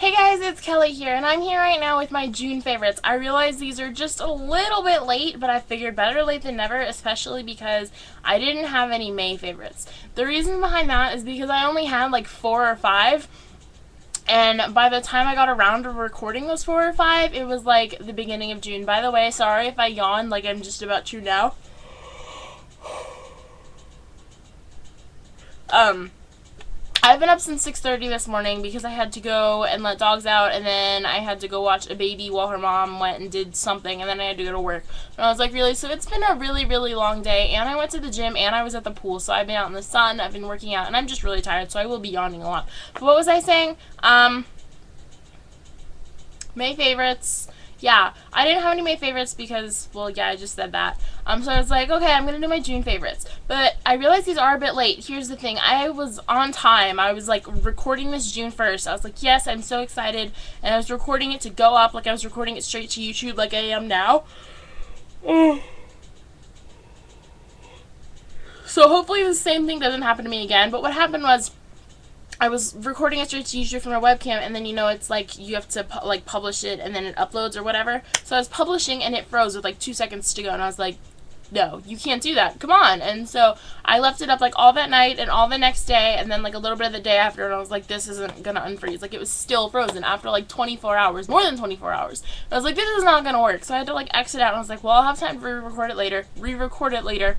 Hey guys, it's Kelly here, and I'm here right now with my June favorites. I realize these are just a little bit late, but I figured better late than never, especially because I didn't have any May favorites. The reason behind that is because I only had like 4 or 5, and by the time I got around to recording those 4 or 5, it was like the beginning of June. By the way, sorry if I yawn like I'm just about to now. I've been up since 6:30 this morning because I had to go and let dogs out, and then I had to go watch a baby while her mom went and did something, and then I had to go to work. And I was like, really? So it's been a really, really long day, and I went to the gym, and I was at the pool, so I've been out in the sun, I've been working out, and I'm just really tired, so I will be yawning a lot. But what was I saying? May favorites. Yeah, I didn't have any May favorites because, well, yeah, I just said that. So I was like, okay, I'm going to do my June favorites. But I realized these are a bit late. Here's the thing. I was on time. I was, like, recording this June 1st. I was like, yes, I'm so excited. And I was recording it to go up, like I was recording it straight to YouTube like I am now. So hopefully the same thing doesn't happen to me again. But what happened was, I was recording it straight to YouTube from my webcam, and then, you know, it's like you have to like publish it and then it uploads or whatever. So I was publishing and it froze with like 2 seconds to go, and I was like, no, you can't do that, come on. And so I left it up like all that night and all the next day, and then like a little bit of the day after, and I was like, this isn't gonna unfreeze. Like, it was still frozen after like 24 hours, more than 24 hours. I was like, this is not gonna work. So I had to like exit out, and I was like, well, I'll have time to re-record it later.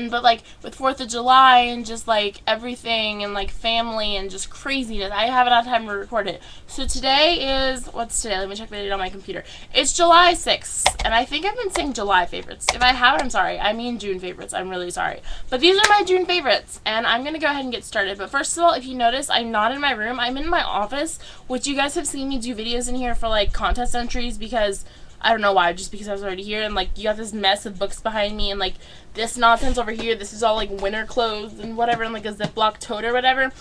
But like with 4th of July and just like everything and like family and just craziness, I haven't had time to record it. So today is, what's today? Let me check the date on my computer. It's July 6th, and I think I've been saying July favorites. If I haven't, I'm sorry. I mean June favorites. I'm really sorry. But these are my June favorites, and I'm going to go ahead and get started. But first of all, if you notice, I'm not in my room. I'm in my office, which you guys have seen me do videos in here for like contest entries because I don't know why, just because I was already here, and like you got this mess of books behind me and like this nonsense over here. This is all like winter clothes and whatever, and like a Ziploc tote or whatever.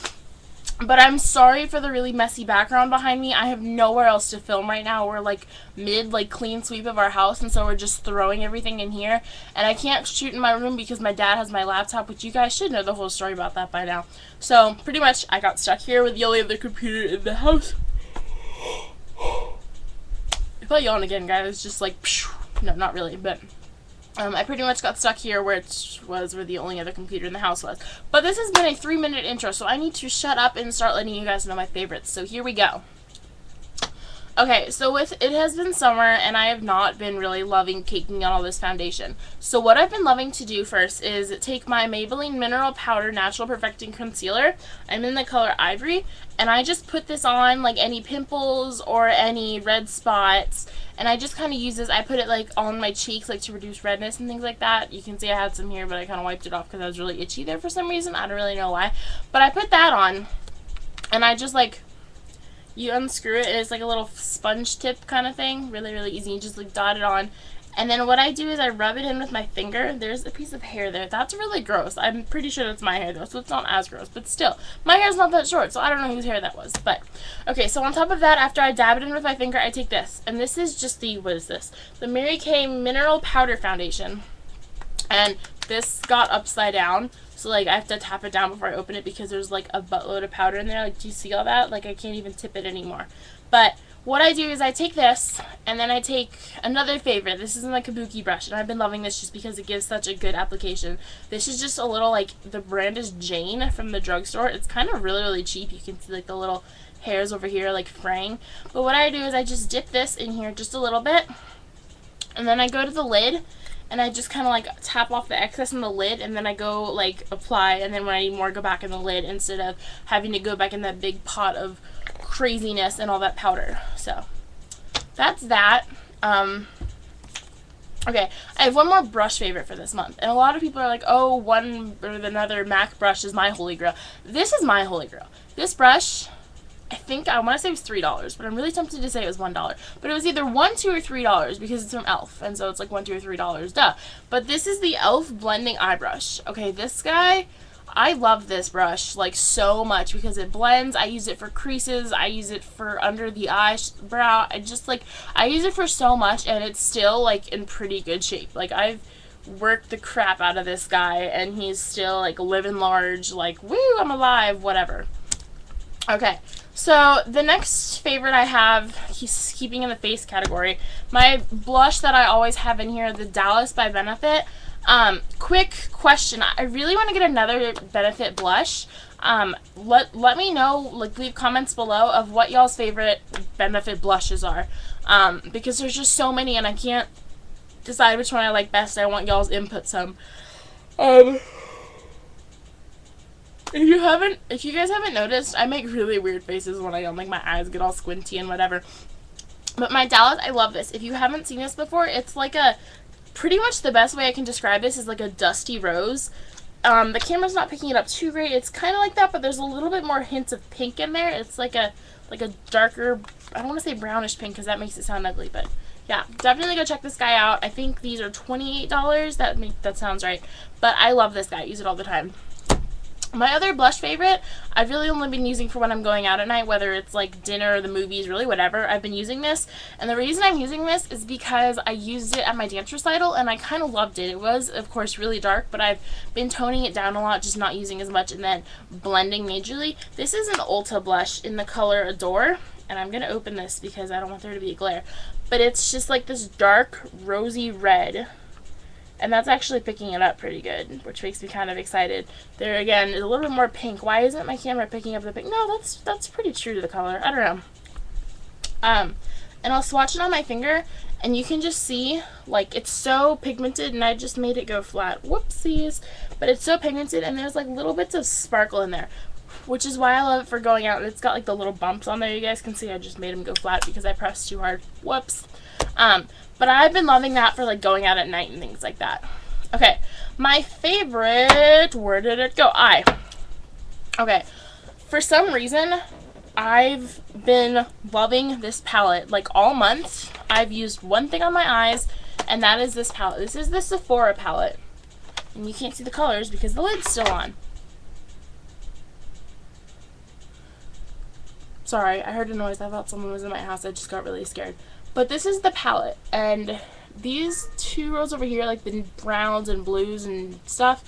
But I'm sorry for the really messy background behind me. I have nowhere else to film right now. We're like mid like clean sweep of our house, and so we're just throwing everything in here. And I can't shoot in my room because my dad has my laptop, which you guys should know the whole story about that by now. So pretty much I got stuck here with the only other computer in the house. If I yawn again, guys, it's just like, no, not really, but I pretty much got stuck here where the only other computer in the house was. But this has been a 3-minute intro, so I need to shut up and start letting you guys know my favorites. So here we go. Okay, so it has been summer, and I have not been really loving caking on all this foundation. So what I've been loving to do first is take my Maybelline Mineral Powder Natural Perfecting Concealer. I'm in the color Ivory, and I just put this on like any pimples or any red spots, and I just kind of use this. I put it like on my cheeks like to reduce redness and things like that. You can see I had some here, but I kind of wiped it off because I was really itchy there for some reason. I don't really know why. But I put that on, and I just like, you unscrew it, and it's like a little sponge tip kind of thing. Really, really easy. You just like dot it on. And then what I do is I rub it in with my finger. There's a piece of hair there. That's really gross. I'm pretty sure that's my hair though, so it's not as gross. But still, my hair's not that short, so I don't know whose hair that was. But, okay, so on top of that, after I dab it in with my finger, I take this. And this is just the, what is this? The Mary Kay Mineral Powder Foundation. And this got upside down. So, like, I have to tap it down before I open it because there's, like, a buttload of powder in there. Like, do you see all that? Like, I can't even tip it anymore. But what I do is I take this, and then I take another favorite. This is my kabuki brush, and I've been loving this just because it gives such a good application. This is just a little, like, the brand is Jane from the drugstore. It's kind of really, really cheap. You can see, like, the little hairs over here, like, fraying. But what I do is I just dip this in here just a little bit, and then I go to the lid, and I just kind of like tap off the excess in the lid, and then I go like apply, and then when I need more, go back in the lid instead of having to go back in that big pot of craziness and all that powder. So that's that. Okay, I have one more brush favorite for this month, and a lot of people are like, oh, one or another MAC brush is my holy grail. This is my holy grail. This brush, I think, I want to say it was $3, but I'm really tempted to say it was $1. But it was either $1, $2, or $3 because it's from e.l.f. And so it's like $1, $2, or $3, duh. But this is the e.l.f. Blending Eye Brush. Okay, this guy, I love this brush like so much because it blends. I use it for creases. I use it for under the eyebrow. I use it for so much, and it's still like in pretty good shape. Like, I've worked the crap out of this guy, and he's still like living large, like, woo, I'm alive, whatever. Okay, So the next favorite I have, he's keeping in the face category. My blush that I always have in here, the Dallas by Benefit. Quick question. I really want to get another Benefit blush. Let me know, like, leave comments below of what y'all's favorite Benefit blushes are. Because there's just so many and I can't decide which one I like best. I want y'all's input some. If you guys haven't noticed, I make really weird faces when I yawn, like my eyes get all squinty and whatever. But my Dallas, I love this. If you haven't seen this before, it's like pretty much the best way I can describe this is like a dusty rose. The camera's not picking it up too great. It's kind of like that, but there's a little bit more hints of pink in there. It's like a darker, I don't want to say brownish pink because that makes it sound ugly, but yeah, definitely go check this guy out. I think these are $28. That sounds right. But I love this guy. I use it all the time. My other blush favorite, I've really only been using for when I'm going out at night, whether it's like dinner or the movies, really whatever. I've been using this, and the reason I'm using this is because I used it at my dance recital, and I kind of loved it. It was, of course, really dark, but I've been toning it down a lot, just not using as much, and then blending majorly. This is an Ulta blush in the color Adore, and I'm going to open this because I don't want there to be a glare. But it's just like this dark, rosy red. And that's actually picking it up pretty good, which makes me kind of excited. There again is a little bit more pink. Why isn't my camera picking up the pink? No, that's pretty true to the color. I don't know. And I'll swatch it on my finger, and you can just see, like, it's so pigmented, and I just made it go flat. Whoopsies. But it's so pigmented, and there's, like, little bits of sparkle in there, which is why I love it for going out. It's got, like, the little bumps on there. You guys can see I just made them go flat because I pressed too hard. Whoops. But I've been loving that for, like, going out at night and things like that. Okay, my favorite, where did it go? Okay, for some reason, I've been loving this palette, like, all month. I've used one thing on my eyes, and that is this palette. This is the Sephora palette. And you can't see the colors because the lid's still on. Sorry, I heard a noise. I thought someone was in my house. I just got really scared. But this is the palette, and these two rows over here, like the browns and blues and stuff,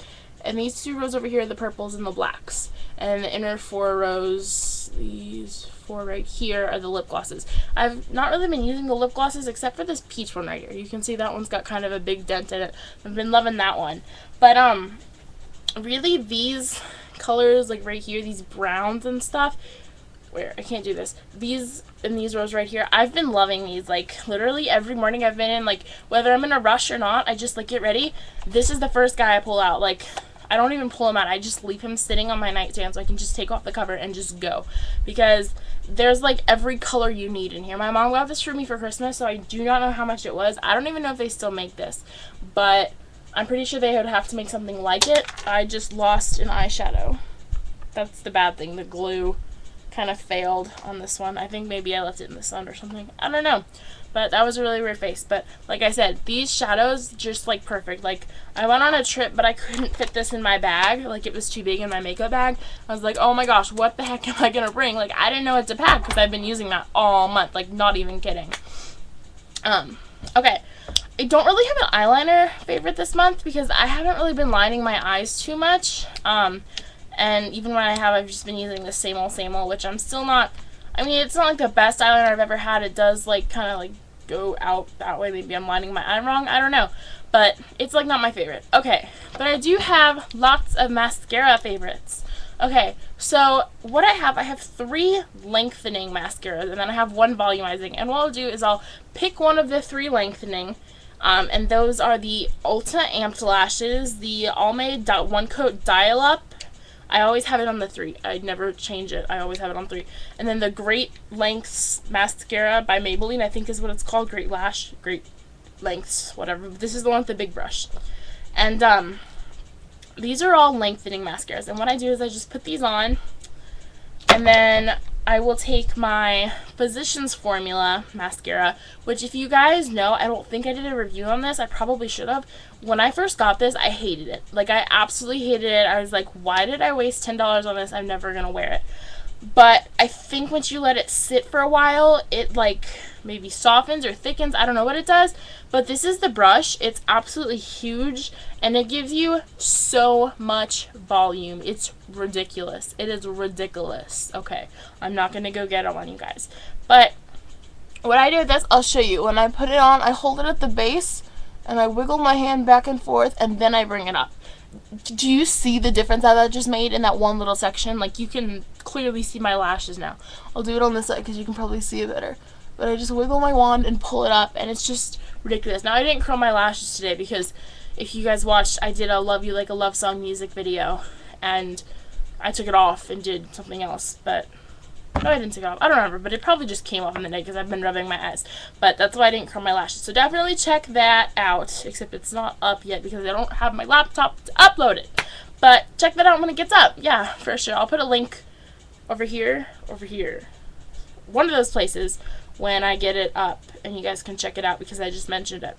and these two rows over here are the purples and the blacks. And the inner 4 rows, these 4 right here, are the lip glosses. I've not really been using the lip glosses except for this peach one right here. You can see that one's got kind of a big dent in it. I've been loving that one. But really these colors, like right here, these browns and stuff, where I can't do this. These in these rows right here, I've been loving these. Like literally every morning I've been in, like whether I'm in a rush or not, I just like get ready. This is the first guy I pull out. Like I don't even pull him out. I just leave him sitting on my nightstand so I can just take off the cover and just go. Because there's like every color you need in here. My mom got this for me for Christmas, so I do not know how much it was. I don't even know if they still make this, but I'm pretty sure they would have to make something like it. I just lost an eyeshadow. That's the bad thing. The glue kind of failed on this one. I think maybe I left it in the sun or something. I don't know. But that was a really weird face. But like I said, these shadows just like perfect. Like I went on a trip, but I couldn't fit this in my bag. Like it was too big in my makeup bag. I was like, oh my gosh, what the heck am I gonna bring? Like I didn't know what to pack because I've been using that all month. Like not even kidding. Okay. I don't really have an eyeliner favorite this month because I haven't really been lining my eyes too much. And even when I have, I've just been using the same old, which I'm still not, I mean, it's not like the best eyeliner I've ever had. It does, like, kind of, like, go out that way. Maybe I'm lining my eye wrong. I don't know. But it's, like, not my favorite. Okay. But I do have lots of mascara favorites. Okay. So what I have 3 lengthening mascaras, and then I have 1 volumizing. And what I'll do is I'll pick one of the 3 lengthening, and those are the Ulta Amped Lashes, the Almay One Coat Dial Up. I always have it on the 3. I never change it. I always have it on 3. And then the Great Lengths Mascara by Maybelline, I think is what it's called. Great Lengths, whatever. This is the one with the big brush. And these are all lengthening mascaras. And what I do is I just put these on, and then I will take my Physicians Formula mascara, which if you guys know, I don't think I did a review on this. I probably should have. When I first got this, I hated it. Like, I absolutely hated it. I was like, why did I waste $10 on this? I'm never going to wear it. But I think once you let it sit for a while, it like maybe softens or thickens. I don't know what it does. But this is the brush. It's absolutely huge. And it gives you so much volume. It's ridiculous. It is ridiculous. Okay. I'm not going to go get them on you guys. But what I do with this, I'll show you. When I put it on, I hold it at the base. And I wiggle my hand back and forth. And then I bring it up. Do you see the difference that just made in that one little section? Like, you can clearly see my lashes now. I'll do it on this side because you can probably see it better. But I just wiggle my wand and pull it up, and it's just ridiculous. Now, I didn't curl my lashes today because if you guys watched, I did a Love You Like a Love Song music video, and I took it off and did something else, but no, I didn't take it off. I don't remember, but it probably just came off in the day because I've been rubbing my eyes. But that's why I didn't curl my lashes. So definitely check that out, except it's not up yet because I don't have my laptop to upload it. But check that out when it gets up. Yeah, for sure. I'll put a link over here, one of those places when I get it up, and you guys can check it out because I just mentioned it.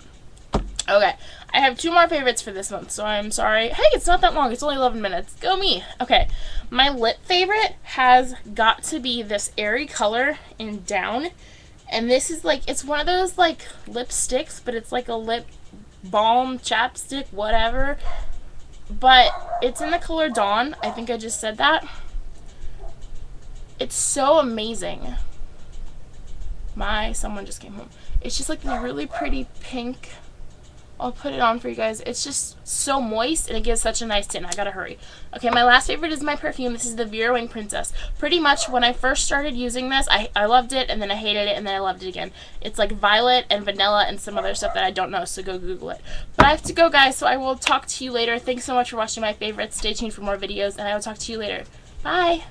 Okay, I have 2 more favorites for this month, so I'm sorry. Hey, it's not that long. It's only 11 minutes. Go me. Okay, my lip favorite has got to be this Airy color in Down. And this is like, it's one of those like lipsticks, but it's like a lip balm, chapstick, whatever. But it's in the color Dawn. I think I just said that. It's so amazing. Someone just came home. It's just like this really pretty pink. I'll put it on for you guys. It's just so moist, and it gives such a nice tint. I gotta hurry. Okay, my last favorite is my perfume. This is the Vera Wing Princess. Pretty much when I first started using this, I loved it, and then I hated it, and then I loved it again. It's like violet and vanilla and some other stuff that I don't know, so go Google it. But I have to go, guys, so I will talk to you later. Thanks so much for watching my favorites. Stay tuned for more videos, and I will talk to you later. Bye!